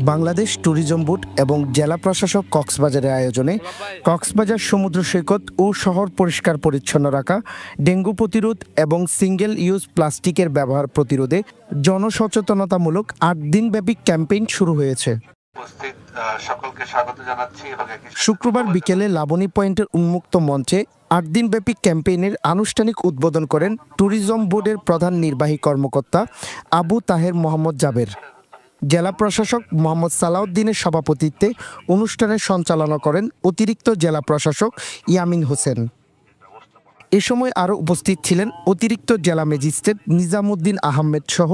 Bangladesh tourism board এবং জেলা প্রশাসক কক্সবাজারের আয়োজনে কক্সবাজার সমুদ্র সৈকত ও শহর পরিষ্কার পরিচ্ছন্ন রাখা, ডেঙ্গু প্রতিরোধ এবং সিঙ্গেল ইউজ প্লাস্টিকের ব্যবহার প্রতিরোধে জনসচেতনতামূলক ৮ দিনব্যাপী ক্যাম্পেইন শুরু হয়েছে। শুক্রবার বিকেলে লাবণী পয়েন্টের উন্মুক্ত মঞ্চে ৮ দিনব্যাপী ক্যাম্পেইনের আনুষ্ঠানিক উদ্বোধন করেন ট্যুরিজম বোর্ডের প্রধান নির্বাহী কর্মকর্তা আবু তাহের মোহাম্মদ জাবের। জেলা প্রশাসক মোহাম্মদ সালাউদ্দিনের সভাপতিত্বে অনুষ্ঠানের সঞ্চালনা করেন অতিরিক্ত জেলা প্রশাসক ইয়ামিন হোসেন। এ সময় আরও উপস্থিত ছিলেন অতিরিক্ত জেলা ম্যাজিস্ট্রেট নিজামুদ্দিন আহমেদ সহ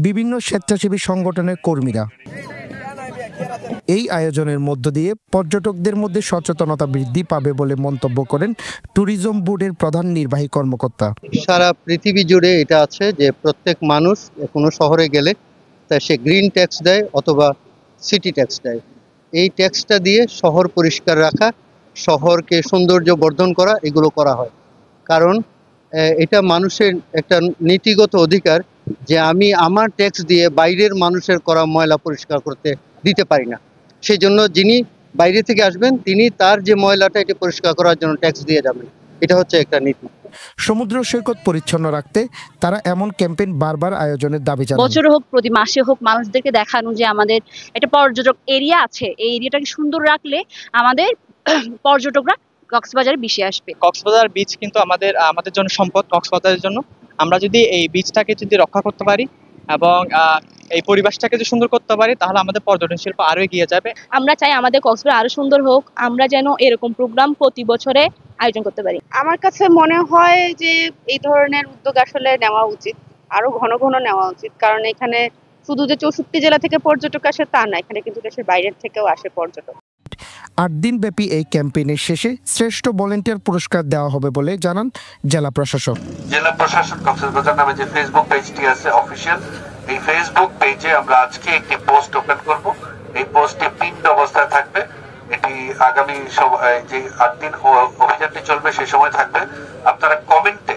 বিভিন্ন স্বেচ্ছাসেবী সংগঠনের কর্মীরা। এই আয়োজনের মধ্য দিয়ে পর্যটকদের মধ্যে সচেতনতা বৃদ্ধি পাবে বলে মন্তব্য করেন ট্যুরিজম বোর্ডের প্রধান নির্বাহী কর্মকর্তা। সারা পৃথিবী জুড়ে এটা আছে যে প্রত্যেক মানুষ কোনো শহরে গেলে তা সে গ্রিন ট্যাক্স দেয় অথবা সিটি ট্যাক্স দেয়। এই ট্যাক্সটা দিয়ে শহর পরিষ্কার রাখা, শহরকে সৌন্দর্য বর্ধন করা, এগুলো করা হয়। কারণ এটা মানুষের একটা নীতিগত অধিকার যে আমি আমার ট্যাক্স দিয়ে বাইরের মানুষের করা ময়লা পরিষ্কার করতে দিতে পারি না। সেই জন্য যিনি বাইরে থেকে আসবেন তিনি তার যে ময়লাটা এটা পরিষ্কার করার জন্য ট্যাক্স দিয়ে যাবেন। এটা হচ্ছে একটা নীতি। সমুদ্র সৈকত পরিচ্ছন্ন রাখতে তারা এমন ক্যাম্পেইন বারবার আয়োজনের দাবি জানান। বছরে হোক, প্রতি মাসে হোক, মানুষদেরকে দেখানো যে আমাদের একটা পর্যটক এরিয়া আছে, এই এরিয়াটাকে সুন্দর রাখলে আমাদের পর্যটকরা কক্সবাজারে বেশি আসবে। কক্সবাজার বিচ কিন্তু আমাদের জন্য সম্পদ। কক্সবাজারের জন্য আমরা যদি এই বিচটাকে যদি রক্ষা করতে পারি এবং এই পরিবেশটাকে যদি সুন্দর করতে পারি তাহলে আমাদের পর্যটন শিল্প আরো এগিয়ে যাবে। আমরা চাই আমাদের কক্সবাজার আরো সুন্দর হোক, আমরা যেন এরকম প্রোগ্রাম প্রতি বছরে আয়োজন করতে পারি। আমার কাছে মনে হয় যে এই ধরনের উদ্যোগ আসলে নেওয়া উচিত, আরো ঘন ঘন নেওয়া উচিত। কারণ এখানে শুধু যে 64 জেলা থেকে পর্যটক আসে তা না, এখানে কিন্তু দেশের বাইরের থেকেও আসে পর্যটক। ৮ দিনব্যাপী এই ক্যাম্পেইনের শেষে শ্রেষ্ঠ ভলেন্টিয়ার পুরস্কার দেওয়া হবে বলে জানান জেলা প্রশাসক। জেলা প্রশাসন কক্সবাজার নামে যে ফেসবুক পেজটি আছে অফিসিয়াল, এই ফেসবুক পেজে আমরা আজকে একটি পোস্ট ওপেন করব। এই পোস্টে পিন্ড অবস্থায় থাকবে। এটি আগামী যে ৮ দিন অভিযানটি চলবে সেই সময় থাকবে। আপনারা কমেন্টে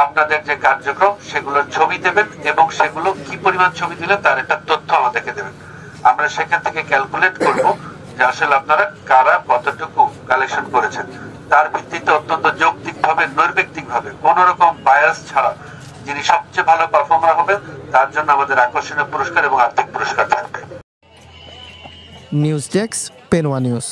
আপনাদের যে কার্যক্রম সেগুলোর ছবি দেবেন এবং সেগুলো কি পরিমাণ ছবি দিলে তার একটা তথ্য আমাদেরকে দেবেন। আমরা সেখান থেকে ক্যালকুলেট করব যে আসলে আপনারা কারা কতটুকু কালেকশন করেছেন। তার ভিত্তিতে অত্যন্ত যৌক্তিকভাবে, নৈর্ব্যক্তিকভাবে, কোন রকম বায়াস ছাড়া যিনি সবচেয়ে ভালো পারফর্মার হবেন তার জন্য আমাদের আকর্ষণীয় পুরস্কার এবং আর্থিক পুরস্কার থাকবে। নিউজ ডেস্ক, পেনওয়া নিউজ।